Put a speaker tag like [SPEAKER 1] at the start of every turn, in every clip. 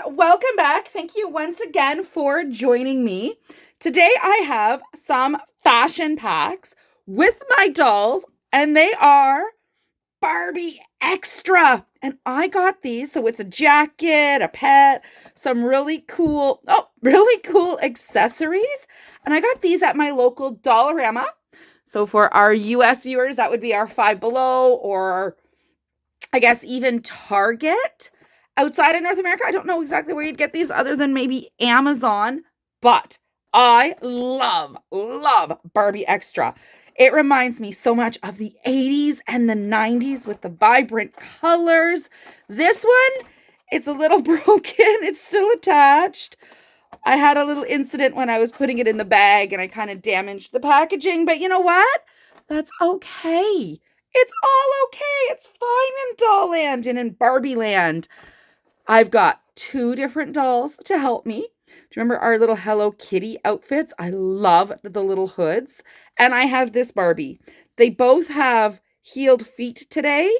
[SPEAKER 1] welcome back. Thank you once again for joining me. Today I have some fashion packs with my dolls, and they are Barbie Extra. And I got these, so it's a jacket, a pet, some really cool accessories. And I got these at my local Dollarama. So for our US viewers, that would be our Five Below, or I guess even Target. Outside of North America, I don't know exactly where you'd get these other than maybe Amazon, but I love Barbie Extra. It reminds me so much of the 80s and the 90s with the vibrant colors. This one, it's a little broken. It's still attached. I had a little incident when I was putting it in the bag and I kind of damaged the packaging, but you know what? That's okay. It's all okay. It's fine in Doll Land and in Barbie Land. I've got two different dolls to help me. Do you remember our little Hello Kitty outfits? I love the little hoods. And I have this Barbie. They both have heeled feet today,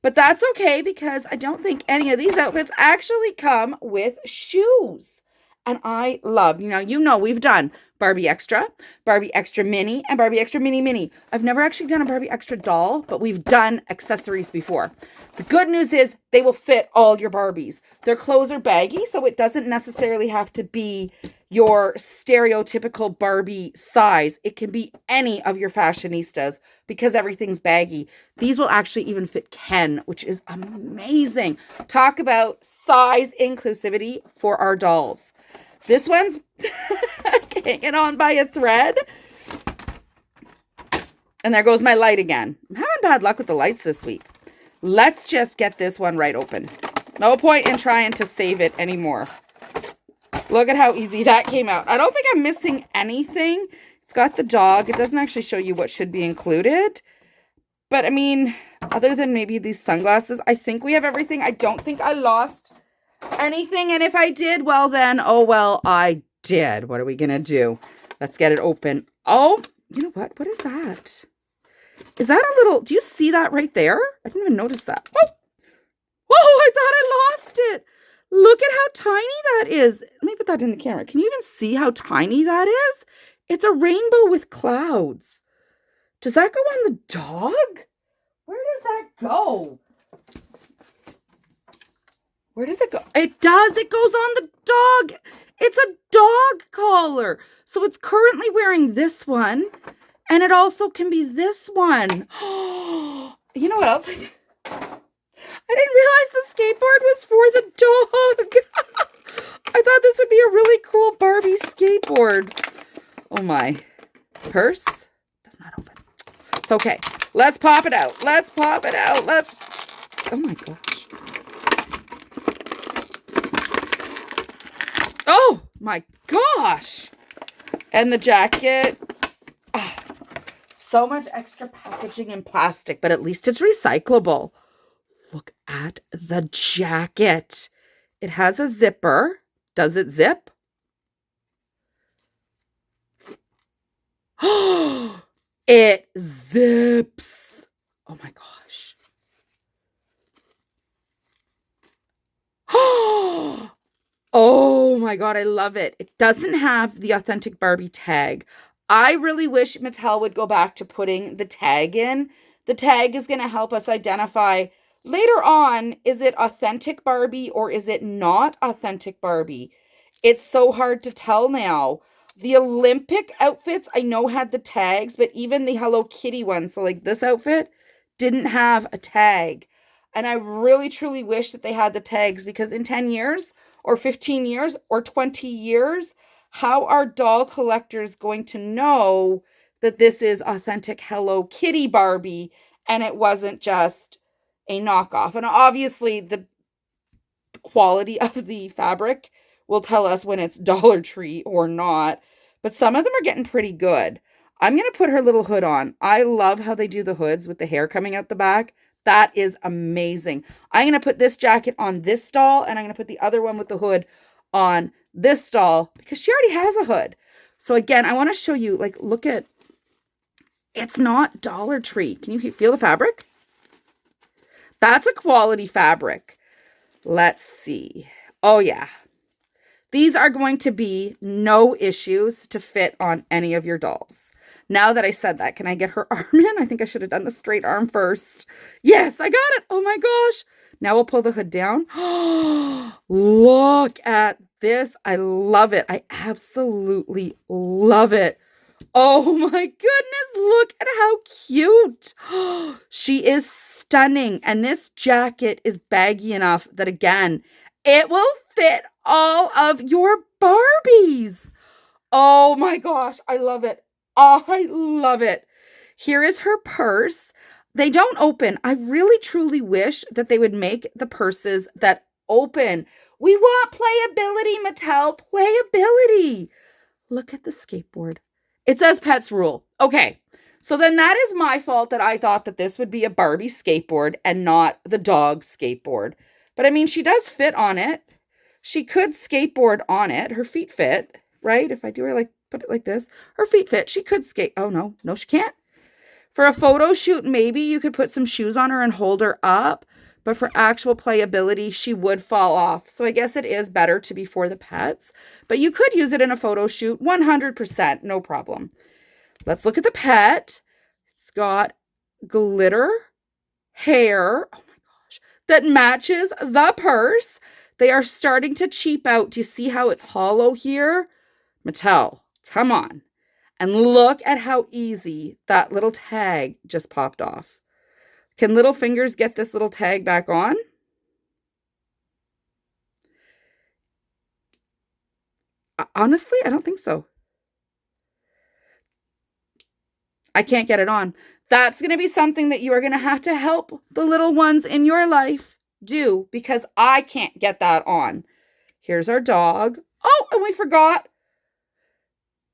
[SPEAKER 1] but that's okay because I don't think any of these outfits actually come with shoes. And I love, you know, we've done Barbie Extra Mini, and Barbie Extra Mini Mini. I've never actually done a Barbie Extra doll, but we've done accessories before. The good news is they will fit all your Barbies. Their clothes are baggy, so it doesn't necessarily have to be your stereotypical Barbie size. It can be any of your fashionistas because everything's baggy. These will actually even fit Ken, which is amazing. Talk about size inclusivity for our dolls. This one's hanging on by a thread. And there goes my light again. I'm having bad luck with the lights this week. Let's just get this one right open. No point in trying to save it anymore. Look at how easy that came out. I don't think I'm missing anything. It's got the dog. It doesn't actually show you what should be included. But I mean, other than maybe these sunglasses, I think we have everything. I don't think I lost anything. And if I did, well then, oh well, I did. What are we going to do? Let's get it open. Oh, you know what? What is that? Is that a little, do you see that right there? I didn't even notice that. Oh, I thought I lost it. Look at how tiny that is. Let me put that in the camera. Can you even see how tiny that is? It's a rainbow with clouds. Does that go on the dog? Where does that go? Where does it go? It does. It goes on the dog. It's a dog collar. So it's currently wearing this one. And it also can be this one. You know what else? I didn't realize the skateboard was for the dog. I thought this would be a really cool Barbie skateboard. Oh my. Purse does not open. It's okay. Let's pop it out. Let's pop it out. Oh my gosh. Oh my gosh. And the jacket. Oh, so much extra packaging and plastic, but at least it's recyclable. Look at the jacket. It has a zipper. Does it zip? Oh, it zips. Oh my gosh. Oh my God, I love it. It doesn't have the authentic Barbie tag. I really wish Mattel would go back to putting the tag in. The tag is going to help us identify later on, is it authentic Barbie or is it not authentic Barbie? It's so hard to tell now. The Olympic outfits I know had the tags, but even the Hello Kitty ones, so like this outfit, didn't have a tag. And I really truly wish that they had the tags, because in 10 years or 15 years or 20 years, how are doll collectors going to know that this is authentic Hello Kitty Barbie and it wasn't just a knockoff? And obviously the quality of the fabric will tell us when it's Dollar Tree or not, but some of them are getting pretty good. I'm going to put her little hood on. I love how they do the hoods with the hair coming out the back. That is amazing. I'm going to put this jacket on this doll, and I'm going to put the other one with the hood on this doll because she already has a hood. So again, I want to show you, like, look at, it's not Dollar Tree. Can you feel the fabric? That's a quality fabric. Let's see. Oh yeah, These are going to be no issues to fit on any of your dolls. Now that I said that, can I get her arm in? I think I should have done the straight arm first. Yes, I got it. Oh my gosh. Now we'll pull the hood down. Look at this. I love it. I absolutely love it. Oh my goodness, look at how cute. She is stunning. And this jacket is baggy enough that, again, it will fit all of your Barbies. Oh my gosh, I love it. Oh, I love it. Here is her purse. They don't open. I really, truly wish that they would make the purses that open. We want playability, Mattel. Playability. Look at the skateboard. It says pets rule. Okay, so then that is my fault that I thought that this would be a Barbie skateboard and not the dog skateboard. But I mean, she does fit on it. She could skateboard on it. Her feet fit, right? If I do her like, put it like this, her feet fit. She could skate. Oh, no, no, she can't. For a photo shoot, maybe you could put some shoes on her and hold her up. But for actual playability, she would fall off. So I guess it is better to be for the pets. But you could use it in a photo shoot 100%, no problem. Let's look at the pet. It's got glitter hair, oh my gosh, that matches the purse. They are starting to cheap out. Do you see how it's hollow here? Mattel, come on. And look at how easy that little tag just popped off. Can little fingers get this little tag back on? Honestly, I don't think so. I can't get it on. That's going to be something that you are going to have to help the little ones in your life do, because I can't get that on. Here's our dog. Oh, and we forgot.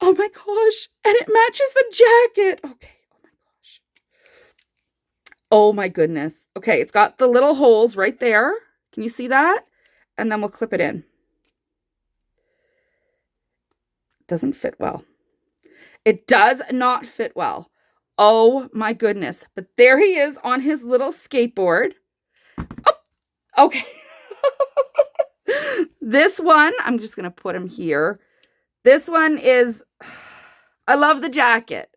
[SPEAKER 1] Oh my gosh. And it matches the jacket. Okay. Oh my gosh. Oh my goodness. Okay. It's got the little holes right there. Can you see that? And then we'll clip it in. Doesn't fit well. It does not fit well. Oh my goodness. But there he is on his little skateboard. Oh, okay. This one, I'm just going to put him here. This one is, I love the jacket.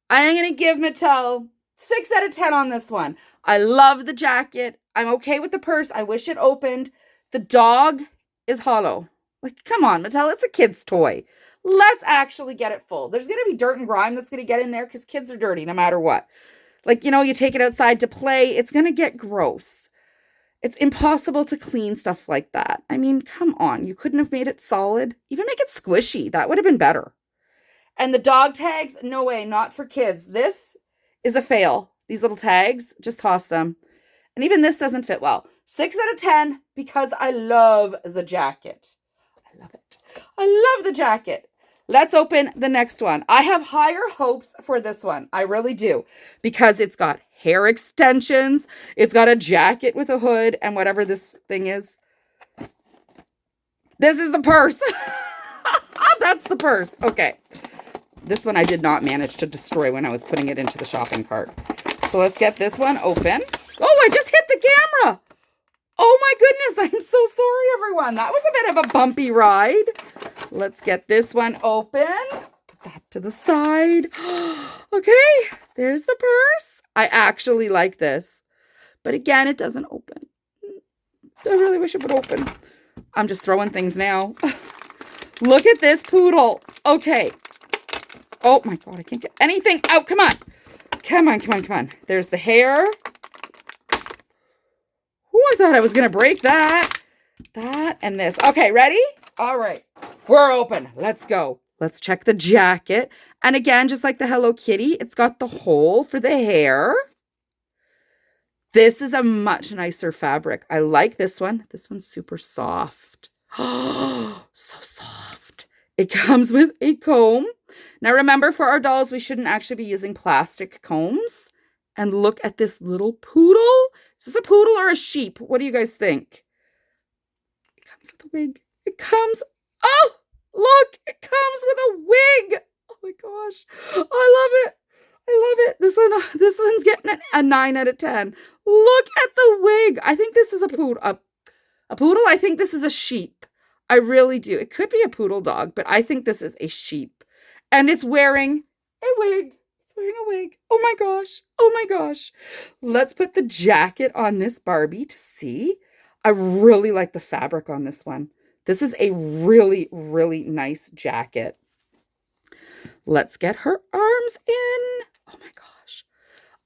[SPEAKER 1] I am going to give Mattel 6 out of 10 on this one. I love the jacket. I'm okay with the purse. I wish it opened. The dog is hollow. Like, come on, Mattel. It's a kid's toy. Let's actually get it full. There's going to be dirt and grime that's going to get in there because kids are dirty no matter what. Like, you know, you take it outside to play, it's going to get gross. It's impossible to clean stuff like that. I mean, come on. You couldn't have made it solid. Even make it squishy. That would have been better. And the dog tags, no way, not for kids. This is a fail. These little tags, just toss them. And even this doesn't fit well. 6 out of 10 because I love the jacket. I love it. I love the jacket. Let's open the next one. I have higher hopes for this one. I really do. Because it's got hair extensions. It's got a jacket with a hood and whatever this thing is. This is the purse. That's the purse. Okay. This one I did not manage to destroy when I was putting it into the shopping cart. So let's get this one open. Oh, I just hit the camera. Oh my goodness, I'm so sorry, everyone. That was a bit of a bumpy ride. Let's get this one open. Put that to the side. Okay, there's the purse. I actually like this. But again, it doesn't open. I really wish it would open. I'm just throwing things now. Look at this poodle. Okay. Oh my God, I can't get anything out. Come on. Come on, come on, come on. There's the hair. Oh, I thought I was going to break that. That and this. Okay, ready? All right. We're open. Let's go. Let's check the jacket. And again, just like the Hello Kitty, it's got the hole for the hair. This is a much nicer fabric. I like this one. This one's super soft. Oh, so soft. It comes with a comb. Now remember, for our dolls, we shouldn't actually be using plastic combs. And look at this little poodle. Is this a poodle or a sheep? What do you guys think? It comes with a wig. It comes, oh, look, it comes with a wig. Oh my gosh, I love it. I love it. This one's getting a 9 out of 10. Look at the wig. I think this is a poodle. A poodle? I think this is a sheep. I really do. It could be a poodle dog, but I think this is a sheep. And it's wearing a wig. It's wearing a wig. Oh my gosh. Oh my gosh. Let's put the jacket on this Barbie to see. I really like the fabric on this one. This is a really, really nice jacket. Let's get her arms in. Oh my gosh.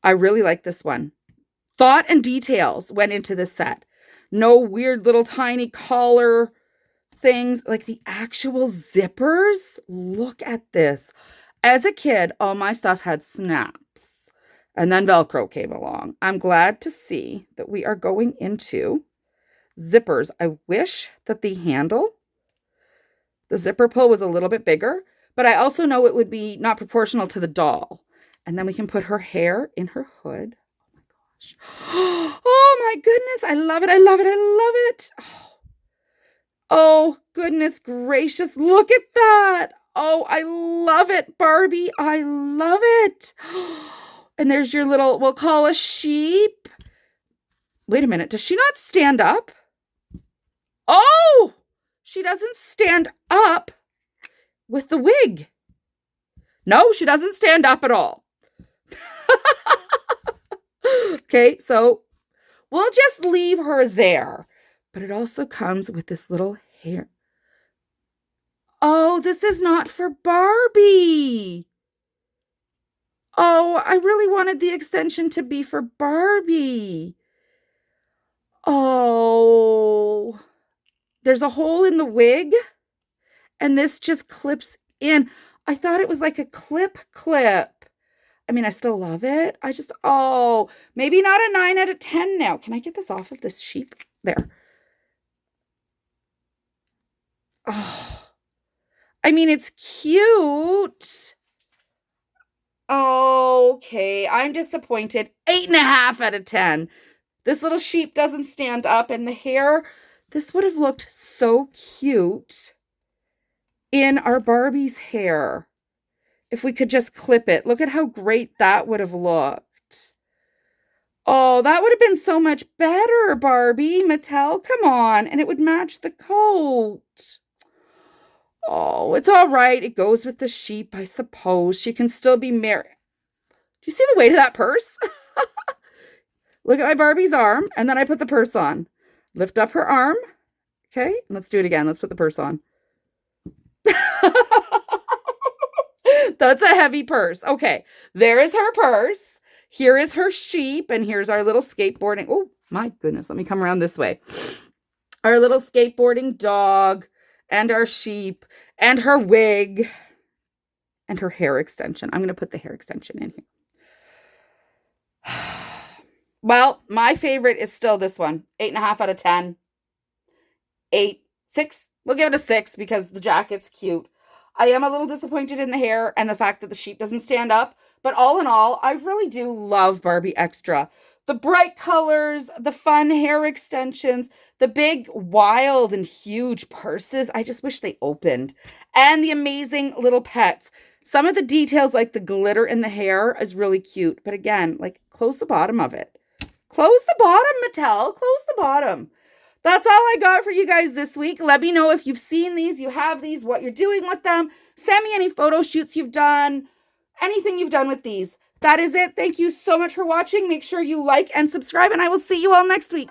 [SPEAKER 1] I really like this one. Thought and details went into this set. No weird little tiny collar things, like the actual zippers. Look at this. As a kid, all my stuff had snaps, and then Velcro came along. I'm glad to see that we are going into zippers. I wish that the zipper pull was a little bit bigger, but I also know it would be not proportional to the doll. And then we can put her hair in her hood. Oh my gosh. Oh my goodness. I love it. I love it. I love it. Oh, goodness gracious. Look at that. Oh, I love it, Barbie. I love it. And there's your little, we'll call a sheep. Wait a minute. Does she not stand up? Oh, she doesn't stand up with the wig. No, she doesn't stand up at all. Okay, so we'll just leave her there. But it also comes with this little hair. Oh, this is not for Barbie. Oh, I really wanted the extension to be for Barbie. Oh, there's a hole in the wig, and this just clips in. I thought it was like a clip. I mean, I still love it. Oh, maybe not a 9 out of 10 now. Can I get this off of this sheep? There. Oh, I mean, it's cute. Okay, I'm disappointed. 8.5 out of 10. This little sheep doesn't stand up, and the hair, this would have looked so cute in our Barbie's hair. If we could just clip it. Look at how great that would have looked. Oh, that would have been so much better, Barbie. Mattel, come on. And it would match the coat. Oh, it's all right. It goes with the sheep, I suppose. She can still be married. Do you see the weight of that purse? Look at my Barbie's arm, and then I put the purse on. Lift up her arm. Okay, let's do it again. Let's put the purse on. That's a heavy purse. Okay, there is her purse. Here is her sheep, and here's our little skateboarding. Oh, my goodness. Let me come around this way. Our little skateboarding dog, and our sheep, and her wig, and her hair extension. I'm going to put the hair extension in here. Well, my favorite is still this one. 8.5 out of 10. 6. We'll give it a 6 because the jacket's cute. I am a little disappointed in the hair and the fact that the sheep doesn't stand up. But all in all, I really do love Barbie Extra. The bright colors, the fun hair extensions, the big, wild, and huge purses. I just wish they opened. And the amazing little pets. Some of the details, like the glitter in the hair, is really cute. But again, like, close the bottom of it. Close the bottom, Mattel. Close the bottom. That's all I got for you guys this week. Let me know if you've seen these, you have these, what you're doing with them. Send me any photo shoots you've done, anything you've done with these. That is it. Thank you so much for watching. Make sure you like and subscribe, and I will see you all next week.